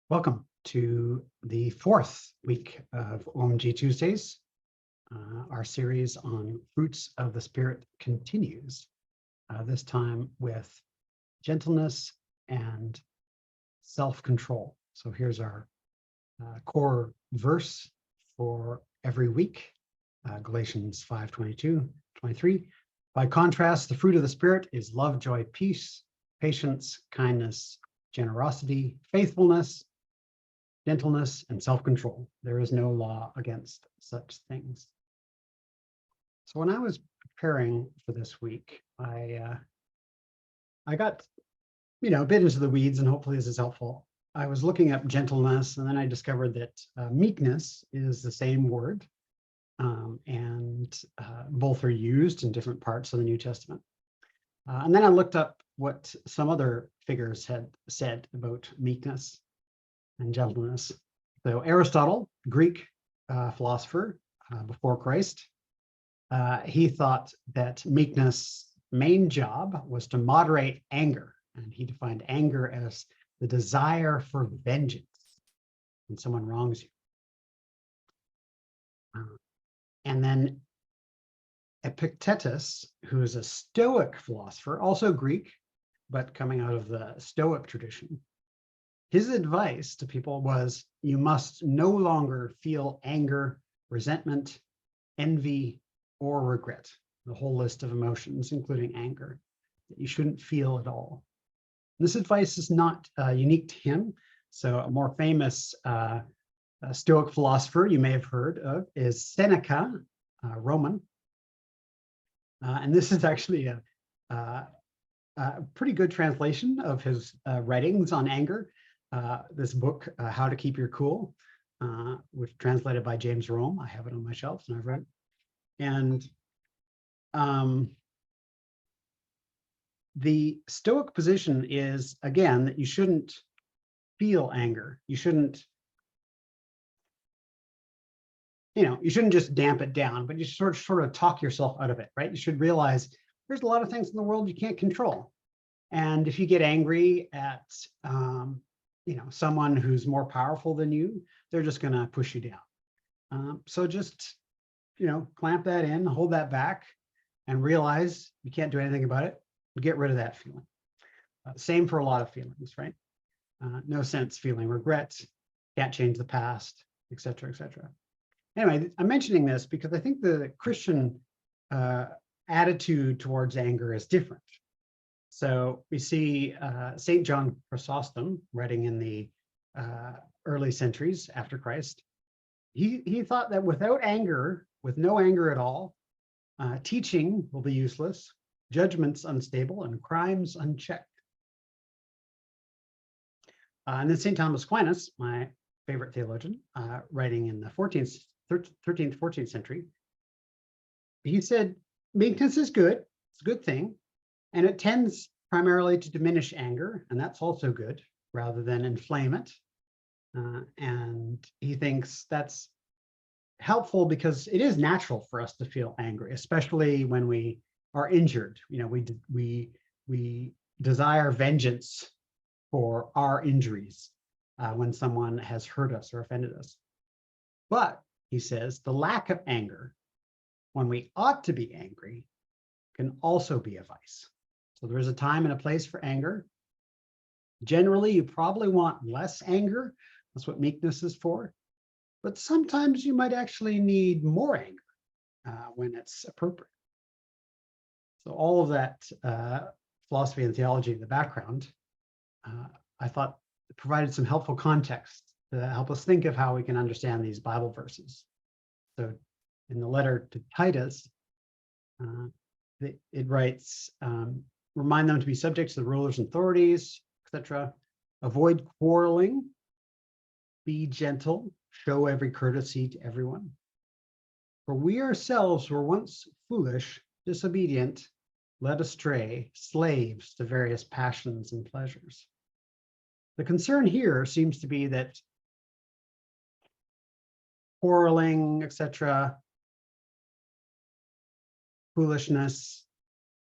Welcome to the fourth week of OMG Tuesdays. Our series on fruits of the Spirit continues, this time with gentleness and self-control. So here's our core verse for every week, Galatians 5:22-23. By contrast, the fruit of the Spirit is love, joy, peace, patience, kindness, generosity, faithfulness, gentleness, and self-control. There is no law against such things. So when I was preparing for this week, I got, a bit into the weeds, and hopefully this is helpful. I was looking up gentleness, and then I discovered that meekness is the same word, and both are used in different parts of the New Testament. And then I looked up what some other figures had said about meekness and gentleness. So Aristotle, Greek philosopher before Christ, he thought that meekness' main job was to moderate anger, and he defined anger as the desire for vengeance when someone wrongs you. And then Epictetus, who is a Stoic philosopher, also Greek, but coming out of the Stoic tradition, his advice to people was, you must no longer feel anger, resentment, envy, or regret, the whole list of emotions, including anger, that you shouldn't feel at all. This advice is not unique to him. So a more famous Stoic philosopher you may have heard of is Seneca, Roman. And this is actually a pretty good translation of his writings on anger. This book, How to Keep Your Cool, which translated by James Rome. I have it on my shelf and I've read it. And the Stoic position is, again, that you shouldn't feel anger. You shouldn't, you shouldn't just damp it down, but you should sort of talk yourself out of it, right? You should realize there's a lot of things in the world you can't control. And if you get angry at, someone who's more powerful than you, they're just going to push you down. So just, clamp that in, hold that back, and realize you can't do anything about it. Get rid of that feeling. Same for a lot of feelings, right? No sense feeling regret, can't change the past, et cetera, et cetera. Anyway, I'm mentioning this because I think the Christian attitude towards anger is different. So we see St. John Chrysostom, writing in the early centuries after Christ, he thought that without anger, with no anger at all, teaching will be useless, judgments unstable, and crimes unchecked. And then St. Thomas Aquinas, my favorite theologian, writing in the 13th, 14th century, he said, meekness is good, it's a good thing, and it tends primarily to diminish anger, and that's also good, rather than inflame it. And he thinks that's helpful because it is natural for us to feel angry, especially when we are injured. We desire vengeance for our injuries when someone has hurt us or offended us. But he says the lack of anger, when we ought to be angry, can also be a vice. So there is a time and a place for anger. Generally, you probably want less anger. That's what meekness is for. But sometimes you might actually need more anger when it's appropriate. So all of that philosophy and theology in the background, I thought provided some helpful context to help us think of how we can understand these Bible verses. So in the letter to Titus, it writes, remind them to be subject to the rulers and authorities, etc. Avoid quarreling, be gentle, show every courtesy to everyone. For we ourselves were once foolish, disobedient, led astray, slaves to various passions and pleasures. The concern here seems to be that quarreling, etc., foolishness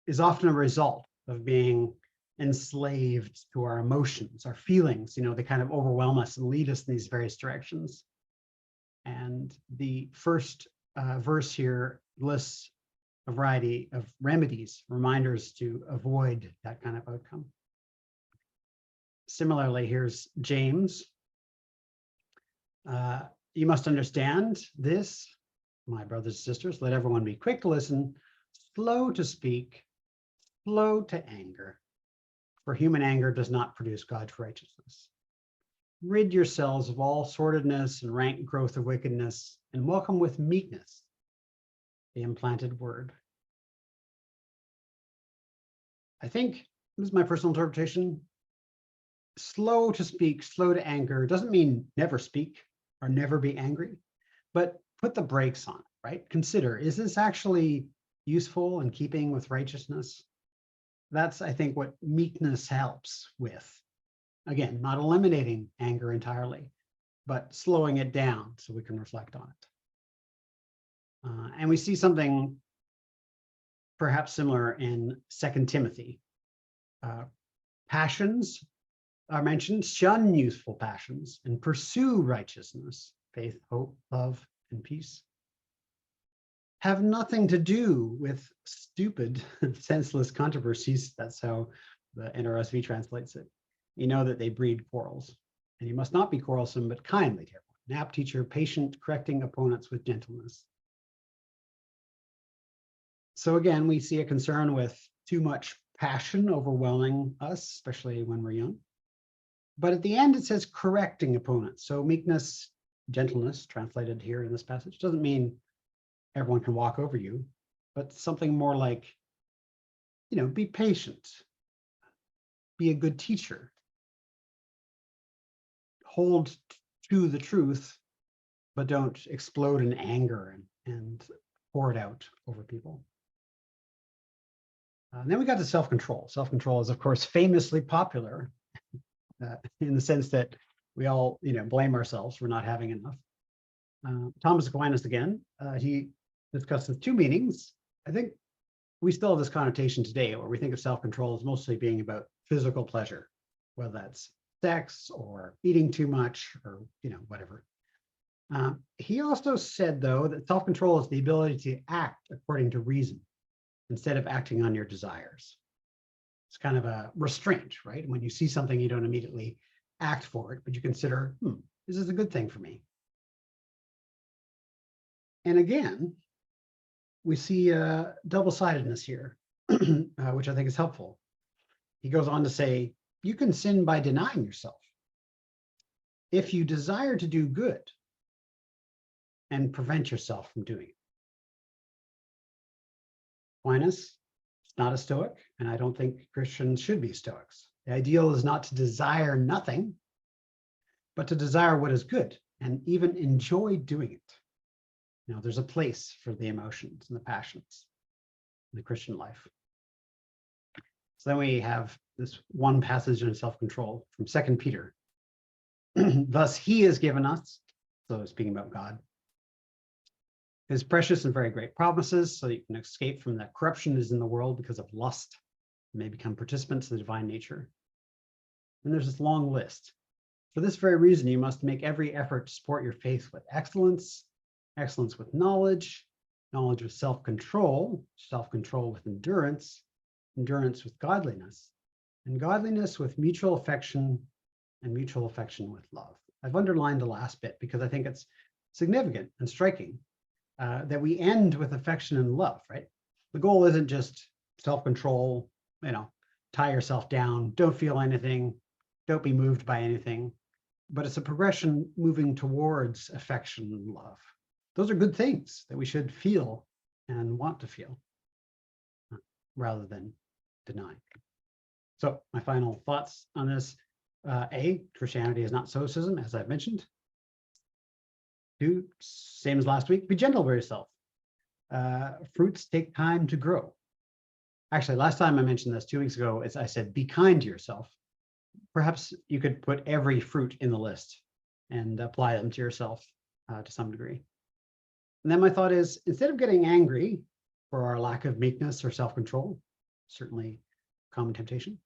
is often a result of being enslaved to our emotions, our feelings. They kind of overwhelm us and lead us in these various directions. And the first verse here lists a variety of remedies, reminders to avoid that kind of outcome. Similarly, here's James. You must understand this, my brothers and sisters. Let everyone be quick to listen, slow to speak, slow to anger. For human anger does not produce God's righteousness. Rid yourselves of all sordidness and rank growth of wickedness, and welcome with meekness the implanted word. I think, this is my personal interpretation, slow to speak, slow to anger doesn't mean never speak or never be angry, but put the brakes on it, right? Consider, is this actually useful in keeping with righteousness? That's, I think, what meekness helps with. Again, not eliminating anger entirely, but slowing it down so we can reflect on it. And we see something perhaps similar in 2 Timothy. Passions are mentioned, shun youthful passions and pursue righteousness, faith, hope, love, and peace. Have nothing to do with stupid, senseless controversies. That's how the NRSV translates it. You know that they breed quarrels, and you must not be quarrelsome, but kindly to everyone. An apt teacher, patient, correcting opponents with gentleness. So again, we see a concern with too much passion overwhelming us, especially when we're young. But at the end, it says correcting opponents. So meekness, gentleness, translated here in this passage, doesn't mean everyone can walk over you, but something more like, be patient, be a good teacher, hold to the truth, but don't explode in anger and pour it out over people. And then we got to self-control. Self-control is, of course, famously popular in the sense that we all, blame ourselves for not having enough. Thomas Aquinas, again, he discusses two meanings. I think we still have this connotation today where we think of self-control as mostly being about physical pleasure, whether that's sex or eating too much or, whatever. He also said, though, that self-control is the ability to act according to reason instead of acting on your desires. It's kind of a restraint, right? When you see something, you don't immediately act for it, but you consider, is this a good thing for me? And again, we see double-sidedness here, which I think is helpful. He goes on to say, you can sin by denying yourself. If you desire to do good and prevent yourself from doing it. Aquinas is not a Stoic, and I don't think Christians should be Stoics. The ideal is not to desire nothing, but to desire what is good and even enjoy doing it. There's a place for the emotions and the passions in the Christian life. So then we have this one passage in self-control from 2 Peter. Thus he has given us, so speaking about God, his precious and very great promises so that you can escape from the corruption that is in the world because of lust and may become participants in the divine nature. And there's this long list. For this very reason, you must make every effort to support your faith with excellence, excellence with knowledge, knowledge with self-control, self-control with endurance, endurance with godliness, and godliness with mutual affection, and mutual affection with love. I've underlined the last bit because I think it's significant and striking that we end with affection and love, right? The goal isn't just self-control, tie yourself down, don't feel anything, don't be moved by anything, but it's a progression moving towards affection and love. Those are good things that we should feel and want to feel rather than deny. So my final thoughts on this, Christianity is not stoicism, as I've mentioned. 2, same as last week, be gentle with yourself. Fruits take time to grow. Actually, last time I mentioned this 2 weeks ago, I said, be kind to yourself. Perhaps you could put every fruit in the list and apply them to yourself to some degree. And then my thought is, instead of getting angry for our lack of meekness or self-control, certainly common temptation,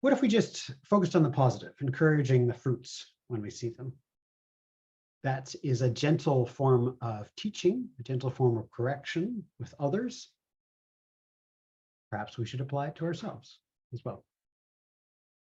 What if we just focused on the positive, encouraging the fruits when we see them? That is a gentle form of teaching, a gentle form of correction with others. Perhaps we should apply it to ourselves as well.